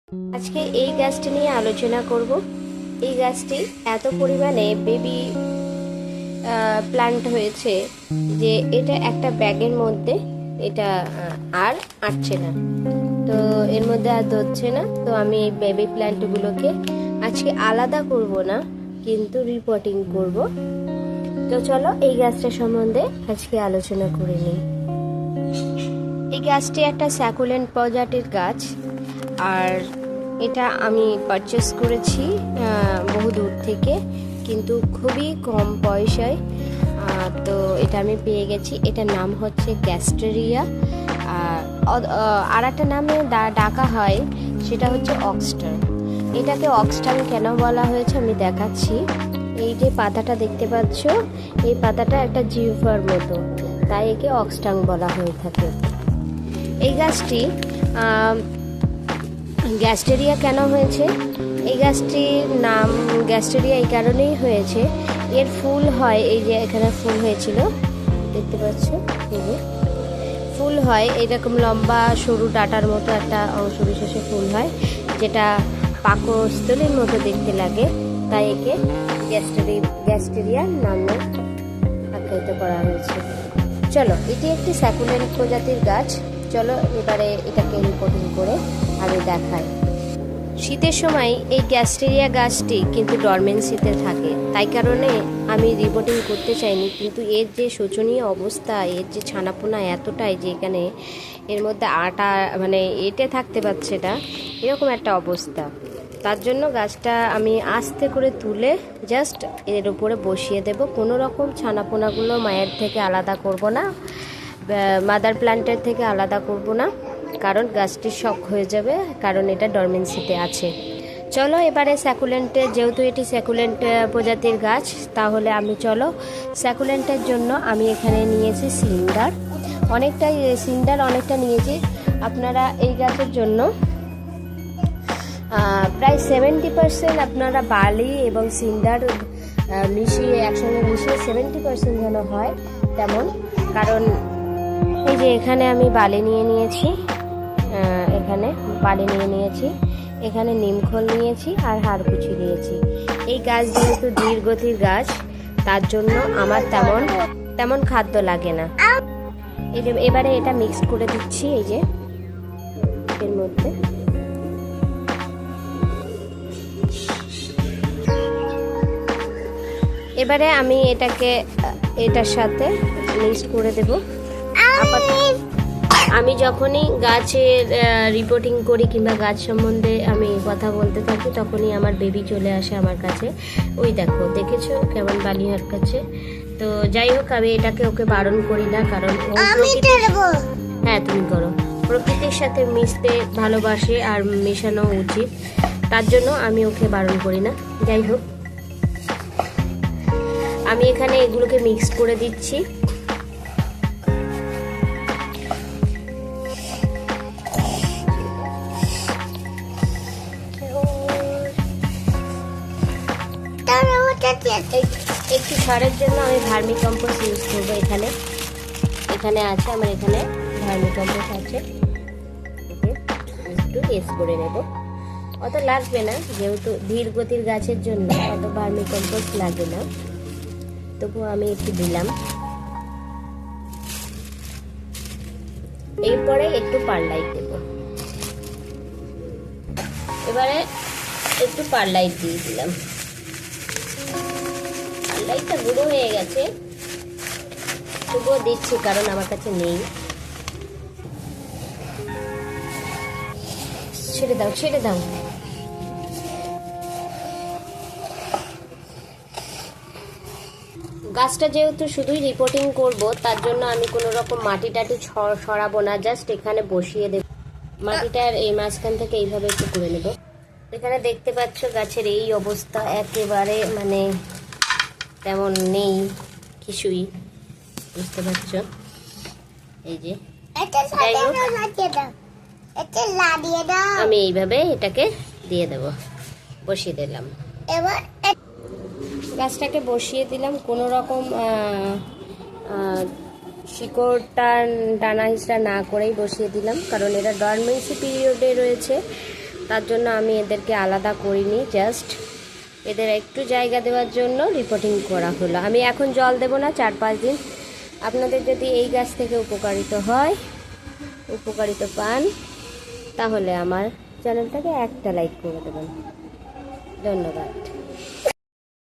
আজকে এই গাছটি নিয়ে আলোচনা করব। এই গাছটি এত পরিমাণে বেবি প্ল্যান্ট হয়েছে যে এটা একটা ব্যাগের মধ্যে এটা আর আটছে না, তো এর মধ্যে আর ধরছে না। তো আমি এই বেবি প্ল্যান্টগুলোকে আজকে আলাদা করব না, কিন্তু রিপোর্টিং করব। তো চলো এই গাছটা সম্বন্ধে আজকে আলোচনা করে নিই। এই গাছটি একটা স্যাকুলেন্ট প্রজাতির গাছ, আর এটা আমি পারচেস করেছি বহু দূর থেকে, কিন্তু খুবই কম পয়সায়। তো এটা আমি পেয়ে গেছি। এটার নাম হচ্ছে গ্যাস্টেরিয়া, আর একটা নামে ডাকা হয়, সেটা হচ্ছে অক্সটার। এটাকে অক্সটার কেন বলা হয়েছে আমি দেখাচ্ছি। এই যে পাতাটা দেখতে পাচ্ছ, এই পাতাটা একটা জিহ্বার মতো, তাই একে অক্সটাং বলা হয়ে থাকে। এই গাছটি গ্যাস্টেরিয়া কেন হয়েছে? এই গাছটির নাম গ্যাস্টেরিয়া এই কারণেই হয়েছে, এর ফুল হয়, এই যে এখানে ফুল হয়েছিল দেখতে পাচ্ছ, এই যে ফুল হয় এরকম লম্বা সরু ডাটার মতো একটা অংশ বিশেষে ফুল হয়, যেটা পাকস্থলীর মতো দেখতে লাগে, তাই একে গ্যাস্টেরিয়া নামে আখ্যায়িত করা হয়েছে। চলো, এটি একটি স্যাকুলেন্ট প্রজাতির গাছ। চলো এবারে এটাকে রিপোর্টিং করে আমি দেখাই। শীতের সময় এই গ্যাস্টেরিয়া গাছটি কিন্তু ডরমেন্সিতে থাকে, তাই কারণে আমি রিপোর্টিং করতে চাইনি, কিন্তু এর যে শোচনীয় অবস্থা, এর যে ছানাপোনা এতটাই যে এখানে এর মধ্যে আটা মানে এঁটে থাকতে পারছে না, এরকম একটা অবস্থা। তার জন্য গাছটা আমি আস্তে করে তুলে জাস্ট এর উপরে বসিয়ে দেব। কোনো রকম ছানাপোনাগুলো মায়ের থেকে আলাদা করব না, মাদার প্ল্যান্টের থেকে আলাদা করব না, কারণ গাছটি শক হয়ে যাবে, কারণ এটা ডরমেন্সিতে আছে। চলো এবারে স্যাকুলেন্টের, যেহেতু এটি স্যাকুলেন্ট প্রজাতির গাছ, তাহলে আমি চলো স্যাকুলেন্টের জন্য আমি এখানে নিয়েছি সিন্ডার, অনেকটা নিয়েছি। আপনারা এই গাছের জন্য প্রায় 70% আপনারা বালি এবং সিন্ডার একসঙ্গে মিশিয়ে 70% যেন হয় তেমন। কারণ এই যে এখানে আমি বালি নিয়ে নিয়েছি, এখানে নিমখোল নিয়েছি আর হাড়কুচি নিয়েছি। এই গাছ যেহেতু ধীরগতির গাছ, তার জন্য আমার তেমন খাদ্য লাগে না। এবারে এটা মিক্সড করে দিচ্ছি এই যে এর মধ্যে। এবারে আমি এটার সাথে মিক্স করে দেব। আমি যখনই গাছের রিপোর্টিং করি কিংবা গাছ সম্বন্ধে আমি কথা বলতে থাকি, তখনই আমার বেবি চলে আসে আমার কাছে। ওই দেখেছো কেমন বালি হারকাচ্ছে। তো যাই হোক, আমি এটাকে ওকে বারণ করি না, কারণ হ্যাঁ তুমি করো, প্রকৃতির সাথে মিশতে ভালোবাসে আর মেশানো উচিত, তার জন্য আমি ওকে বারণ করি না। যাই হোক, আমি এখানে এগুলোকে মিক্স করে দিচ্ছি। একটু সারের জন্য আমি ভার্মি কম্পোস্ট ইউজ করবো। এখানে আছে আমার, এখানে ভার্মি কম্পোস্ট আছে, একটু ইউজ করে নেব। অত লাগবে না, যেহেতু ধীর গতির গাছের জন্য অত ভার্মি কম্পোস্ট লাগে না, তবুও আমি একটু দিলাম। এরপরে একটু পারলাইট দেব। এবারে একটু পারলাইট দিয়ে দিলাম। পারলাইটটা গুঁড়ো হয়ে গেছে, তবুও দিচ্ছি কারণ আমার কাছে নেই। ছেড়ে দাও। গাছটা যেহেতু শুধুই রিপোর্টিং করব, তার জন্য আমি কোনো রকম মাটি টাটি সরাবো না, জাস্ট এখানে বসিয়ে দেব। মাটিটার এই মাঝখান থেকে এইভাবে একটু করে নেব। এখানে দেখতে পাচ্ছ গাছের এই অবস্থা, একেবারে মানে তেমন নেই কিছুই, বুঝতে পারছ। এই যে আমি এইভাবে এটাকে দিয়ে দেব, বসিয়ে দিলাম। এবার গাছটাকে বসিয়ে দিলাম, কোনো রকম শিকড় টানা হিচড়া না করেই বসিয়ে দিলাম, কারণ এটা ডরমেন্সি পিরিয়ডে রয়েছে। তার জন্য আমি এদেরকে আলাদা করিনি, জাস্ট এদের একটু জায়গা দেওয়ার জন্য রিপোর্টিং করা হলো। আমি এখন জল দেবো না 4-5 দিন। আপনাদের যদি এই গাছ থেকে উপকারিত পান তাহলে আমার চ্যানেলটাকে একটা লাইক করে দেবেন। ধন্যবাদ।